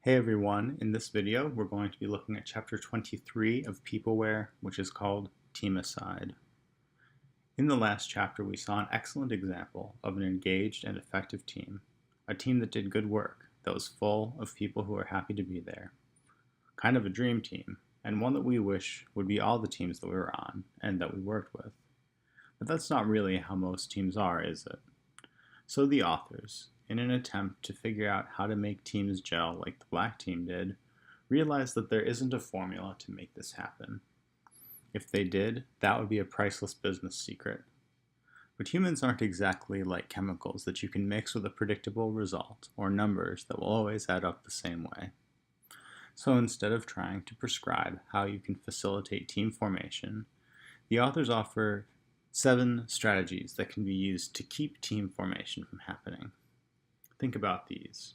Hey everyone, in this video we're going to be looking at chapter 23 of Peopleware, which is called Teamicide. In the last chapter we saw an excellent example of an engaged and effective team, a team that did good work, that was full of people who were happy to be there. Kind of a dream team, and one that we wish would be all the teams that we were on and that we worked with. But that's not really how most teams are, is it? So the authors, in an attempt to figure out how to make teams gel like the black team did, realized that there isn't a formula to make this happen. If they did, that would be a priceless business secret. But humans aren't exactly like chemicals that you can mix with a predictable result or numbers that will always add up the same way. So instead of trying to prescribe how you can facilitate team formation, the authors offer 7 strategies that can be used to keep team formation from happening. Think about these.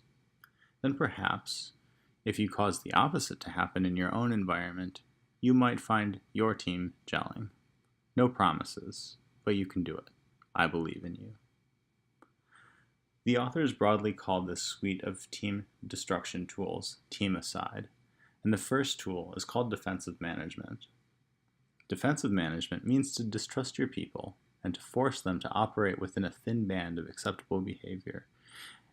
Then perhaps, if you cause the opposite to happen in your own environment, you might find your team gelling. No promises, but you can do it. I believe in you. The authors broadly call this suite of team destruction tools Teamicide, and the first tool is called defensive management. Defensive management means to distrust your people and to force them to operate within a thin band of acceptable behavior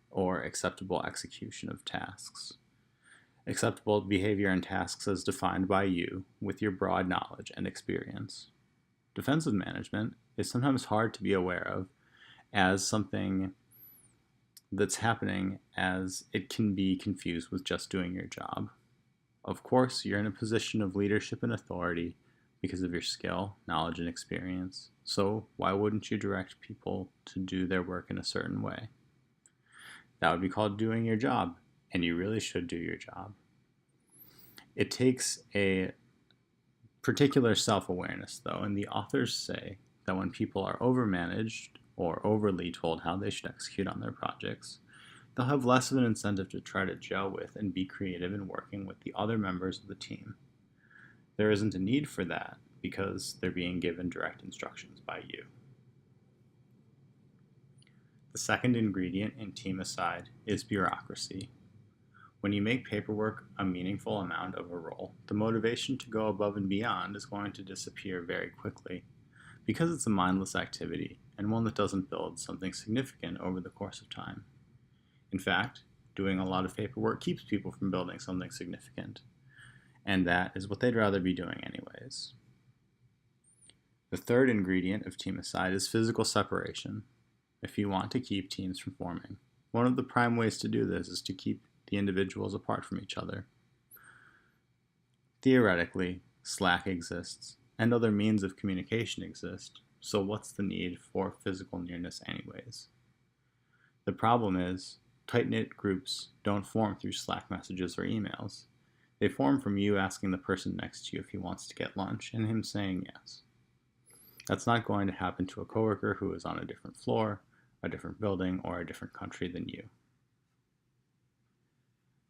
or acceptable execution of tasks. Acceptable behavior and tasks as defined by you with your broad knowledge and experience. Defensive management is sometimes hard to be aware of as something that's happening, as it can be confused with just doing your job. Of course, you're in a position of leadership and authority because of your skill, knowledge, and experience. So why wouldn't you direct people to do their work in a certain way? That would be called doing your job, and you really should do your job. It takes a particular self-awareness, though, and the authors say that when people are overmanaged or overly told how they should execute on their projects, they'll have less of an incentive to try to gel with and be creative in working with the other members of the team. There isn't a need for that because they're being given direct instructions by you. The second ingredient in Teamicide is bureaucracy. When you make paperwork a meaningful amount of a role, the motivation to go above and beyond is going to disappear very quickly because it's a mindless activity and one that doesn't build something significant over the course of time. In fact, doing a lot of paperwork keeps people from building something significant, and that is what they'd rather be doing anyways. The third ingredient of Teamicide is physical separation. If you want to keep teams from forming, one of the prime ways to do this is to keep the individuals apart from each other. Theoretically, Slack exists, and other means of communication exist, so what's the need for physical nearness anyways? The problem is, tight-knit groups don't form through Slack messages or emails. They form from you asking the person next to you if he wants to get lunch, and him saying yes. That's not going to happen to a coworker who is on a different floor, a different building, or a different country than you.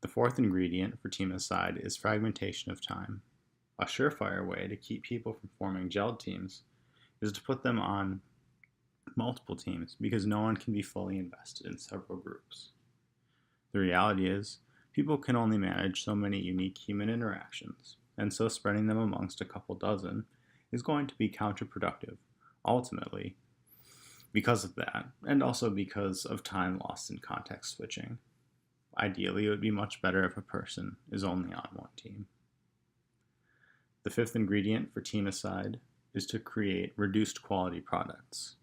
The fourth ingredient for Teamicide is fragmentation of time. A surefire way to keep people from forming gelled teams is to put them on multiple teams because no one can be fully invested in several groups. The reality is, people can only manage so many unique human interactions, and so spreading them amongst a couple dozen is going to be counterproductive, ultimately, because of that, and also because of time lost in context switching. Ideally, it would be much better if a person is only on one team. The fifth ingredient for Teamicide is to create reduced quality products.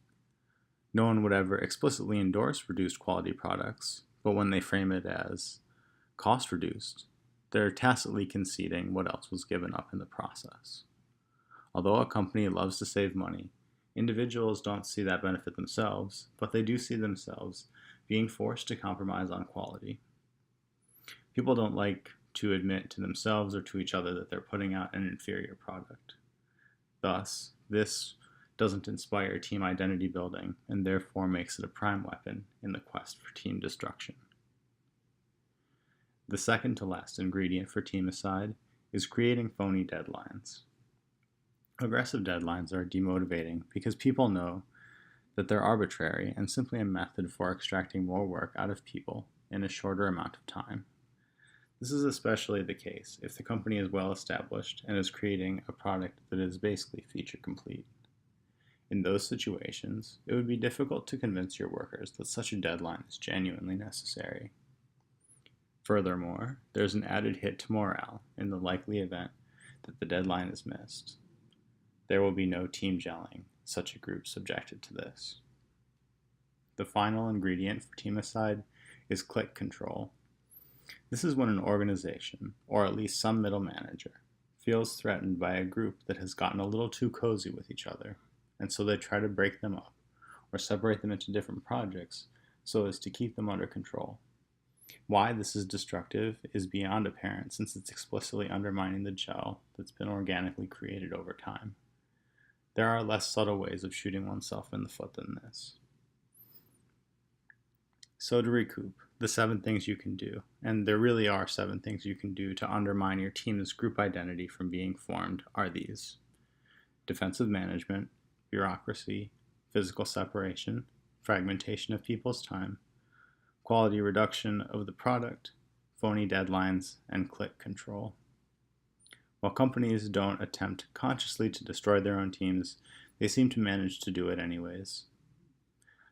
No one would ever explicitly endorse reduced quality products, but when they frame it as cost reduced, they're tacitly conceding what else was given up in the process. Although a company loves to save money, individuals don't see that benefit themselves, but they do see themselves being forced to compromise on quality. People don't like to admit to themselves or to each other that they're putting out an inferior product. Thus, this doesn't inspire team identity building and therefore makes it a prime weapon in the quest for team destruction. The second to last ingredient for Teamicide is creating phony deadlines. Aggressive deadlines are demotivating because people know that they're arbitrary and simply a method for extracting more work out of people in a shorter amount of time. This is especially the case if the company is well established and is creating a product that is basically feature complete. In those situations, it would be difficult to convince your workers that such a deadline is genuinely necessary. Furthermore, there's an added hit to morale in the likely event that the deadline is missed. There will be no team gelling, such a group subjected to this. The final ingredient for Teamicide is clique control. This is when an organization, or at least some middle manager, feels threatened by a group that has gotten a little too cozy with each other, and so they try to break them up, or separate them into different projects so as to keep them under control. Why this is destructive is beyond apparent, since it's explicitly undermining the gel that's been organically created over time. There are less subtle ways of shooting oneself in the foot than this. So to recoup, the 7 things you can do, and there really are 7 things you can do to undermine your team's group identity from being formed, are these: defensive management, bureaucracy, physical separation, fragmentation of people's time, quality reduction of the product, phony deadlines, and clique control. While companies don't attempt consciously to destroy their own teams, they seem to manage to do it anyways.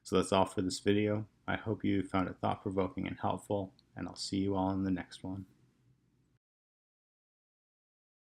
So that's all for this video. I hope you found it thought-provoking and helpful, and I'll see you all in the next one.